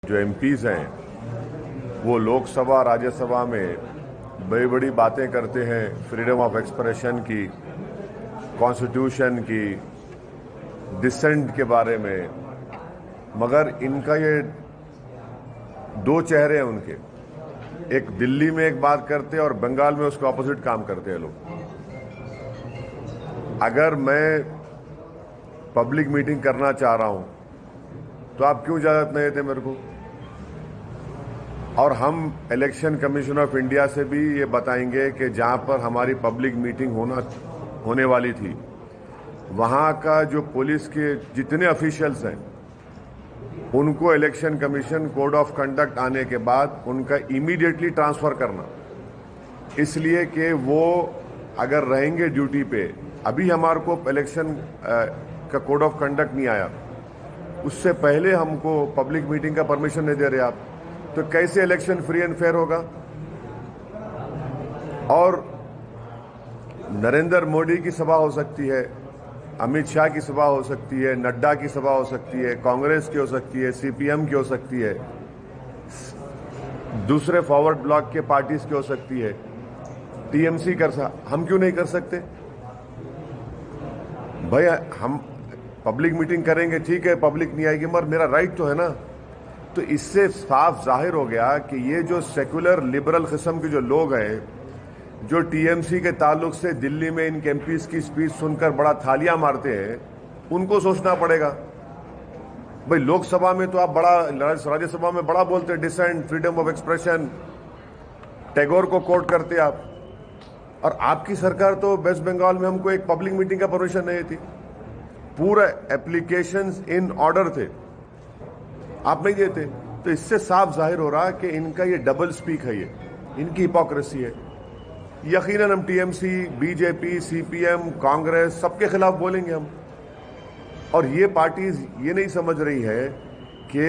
जो एमपीज हैं वो लोकसभा राज्यसभा में बड़ी बड़ी बातें करते हैं फ्रीडम ऑफ एक्सप्रेशन की, कॉन्स्टिट्यूशन की, डिसेंट के बारे में, मगर इनका ये दो चेहरे हैं उनके। एक दिल्ली में एक बात करते हैं और बंगाल में उसके ऑपोजिट काम करते हैं लोग। अगर मैं पब्लिक मीटिंग करना चाह रहा हूं तो आप क्यों इजाजत नहीं देते मेरे को? और हम इलेक्शन कमीशन ऑफ इंडिया से भी ये बताएंगे कि जहां पर हमारी पब्लिक मीटिंग होने वाली थी वहां का जो पुलिस के जितने ऑफिशियल्स हैं उनको election commission code of conduct आने के बाद उनका इमीडिएटली ट्रांसफर करना, इसलिए कि वो अगर रहेंगे ड्यूटी पे। अभी हमारे को इलेक्शन का कोड ऑफ कंडक्ट नहीं आया, उससे पहले हमको पब्लिक मीटिंग का परमिशन नहीं दे रहे आप, तो कैसे इलेक्शन फ्री एंड फेयर होगा? और नरेंद्र मोदी की सभा हो सकती है, अमित शाह की सभा हो सकती है, नड्डा की सभा हो सकती है, कांग्रेस की हो सकती है, सीपीएम की हो सकती है, दूसरे फॉरवर्ड ब्लॉक के पार्टीज की हो सकती है, टीएमसी हम क्यों नहीं कर सकते? भाई हम पब्लिक मीटिंग करेंगे, ठीक है, पब्लिक नहीं आएगी मगर मेरा राइट तो है ना। तो इससे साफ जाहिर हो गया कि ये जो सेक्युलर लिबरल किस्म के जो लोग हैं, जो टीएमसी के ताल्लुक से दिल्ली में इन एमपीज की स्पीच सुनकर बड़ा थालियां मारते हैं, उनको सोचना पड़ेगा। भाई लोकसभा में तो आप बड़ा, राज्यसभा में बड़ा बोलते हैं dissent, freedom of expression, Tagore को कोट करते आप, और आपकी सरकार तो वेस्ट बंगाल में हमको एक पब्लिक मीटिंग का परमिशन नहीं थी, पूरा एप्लीकेशंस इन ऑर्डर थे, आप नहीं देते। तो इससे साफ जाहिर हो रहा है कि इनका ये डबल स्पीक है, ये इनकी हिपोक्रेसी है। यकीनन हम टीएमसी, बीजेपी, सीपीएम, कांग्रेस सबके खिलाफ बोलेंगे हम। और ये पार्टीज ये नहीं समझ रही है कि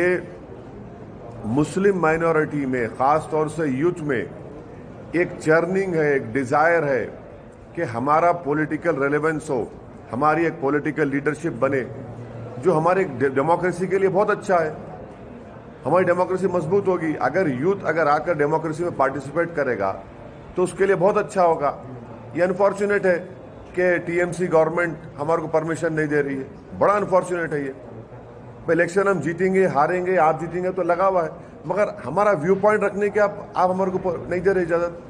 मुस्लिम माइनॉरिटी में, खास तौर से यूथ में एक चर्निंग है, एक डिजायर है कि हमारा पॉलिटिकल रेलेवेंस हो, हमारी एक पॉलिटिकल लीडरशिप बने, जो हमारे डेमोक्रेसी के लिए बहुत अच्छा है। हमारी डेमोक्रेसी मजबूत होगी अगर यूथ अगर आकर डेमोक्रेसी में पार्टिसिपेट करेगा, तो उसके लिए बहुत अच्छा होगा। ये अनफॉर्चुनेट है कि टीएमसी गवर्नमेंट हमारे को परमिशन नहीं दे रही है, बड़ा अनफॉर्चुनेट है ये। इलेक्शन हम जीतेंगे, हारेंगे, आप जीतेंगे तो लगा हुआ है, मगर हमारा व्यू पॉइंट रखने के आप हमारे को नहीं दे रहे इजाजत।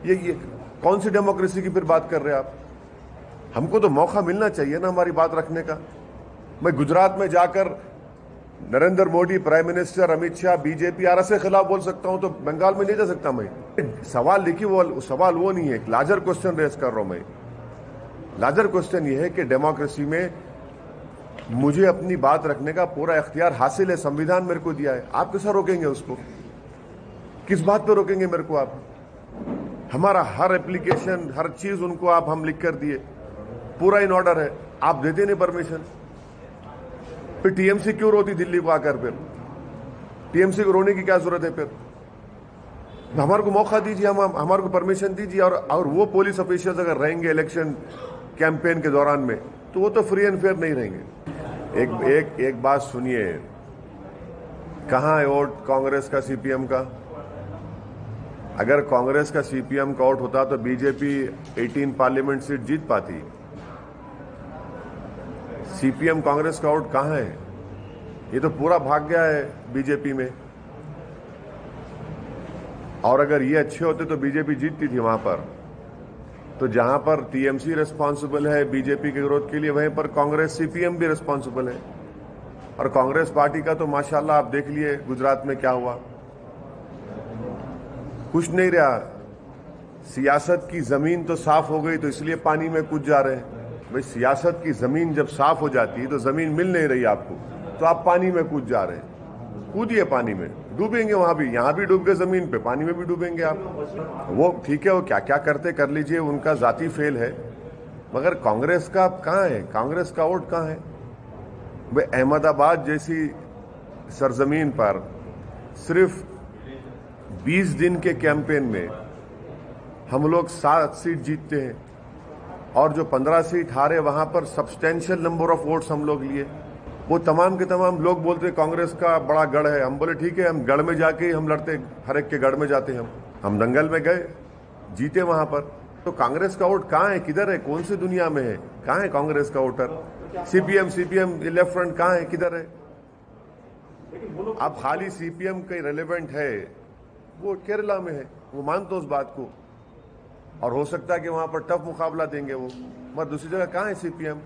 ये कौन सी डेमोक्रेसी की फिर बात कर रहे हैं आप? हमको तो मौका मिलना चाहिए ना हमारी बात रखने का। मैं गुजरात में जाकर Narendra Modi, prime minister, Amit Shah, BJP RS के खिलाफ बोल सकता हूं, तो बंगाल में नहीं जा सकता मैं? सवाल लिखी सवाल वो नहीं है, लार्जर क्वेश्चन रेस कर रहा हूं मैं। लार्जर क्वेश्चन ये है कि डेमोक्रेसी में मुझे अपनी बात रखने का पूरा इख्तियार हासिल है, संविधान मेरे को दिया है। आप कैसे रोकेंगे उसको? किस बात पे रोकेंगे मेरे को आप? हमारा हर एप्लीकेशन, हर चीज उनको हम लिख कर दिए, पूरा इन ऑर्डर है, आप देते नहीं परमिशन। फिर टीएमसी क्यों रोती दिल्ली को आकर? फिर टीएमसी को रोने की क्या जरूरत है? फिर हमारे को मौका दीजिए, हमारे को परमिशन दीजिए। और वो पुलिस ऑफिशियल्स अगर रहेंगे इलेक्शन कैंपेन के दौरान में, तो वो तो फ्री एंड फेयर नहीं रहेंगे। एक बात सुनिए, कहां है वोट कांग्रेस का, सीपीएम का? अगर कांग्रेस का सीपीएम का वोट होता तो बीजेपी 18 पार्लियामेंट सीट जीत पाती। सीपीएम कांग्रेस का वोट कहां है? ये तो पूरा भाग गया है बीजेपी में। और अगर ये अच्छे होते तो बीजेपी जीतती थी वहां पर। तो जहां पर टीएमसी रिस्पांसिबल है बीजेपी के विरोध के लिए, वहीं पर कांग्रेस, सीपीएम भी रिस्पांसिबल है। और कांग्रेस पार्टी का तो माशाल्लाह आप देख लिए गुजरात में क्या हुआ, कुछ नहीं रहा। सियासत की जमीन तो साफ हो गई तो इसलिए पानी में कूद जा रहे हैं। भाई सियासत की जमीन जब साफ हो जाती है तो जमीन मिल नहीं रही आपको, तो आप पानी में कूद जा रहे हैं। कूदिए पानी में, डूबेंगे वहां भी, यहां भी डूब गए जमीन पे, पानी में भी डूबेंगे आप। वो ठीक है, वो क्या क्या करते कर लीजिए, उनका जाती फेल है, मगर कांग्रेस का कहां है? कांग्रेस का वोट कहां है? भाई अहमदाबाद जैसी सरजमीन पर सिर्फ 20 दिन के कैंपेन में हम लोग 7 सीट जीतते हैं, और जो 15 सीट हारे वहां पर सब्सटेंशियल नंबर ऑफ वोट्स हम लोग लिए। وہ تمام کے تمام لوگ بولتے کانگریس کا بڑا گڑھ ہے. ہم بولے ٹھیک ہے, ہم گڑھ میں جا کے ہم لڑتے, ہر ایک کے گڑھ میں جاتے ہیں. ہم دنگل میں گئے, جیتے وہاں پر. تو کانگریس کا ووٹ کہاں ہے, کدھر ہے, کون سی دنیا میں ہے, کہاں ہے کانگریس کا ووٹر؟ سی پی ایم لیفٹ فرنٹ کہاں ہے, کدھر ہے؟ اب خالی سی پی ایم کا ریلیونٹ ہے, وہ کیرلا میں ہے, وہ مانتا اس بات کو, اور ہو سکتا ہے کہ وہاں پر ٹف مقابلہ دیں گے وہ, مگر دوسری جگہ کہاں ہے سی پی ایم؟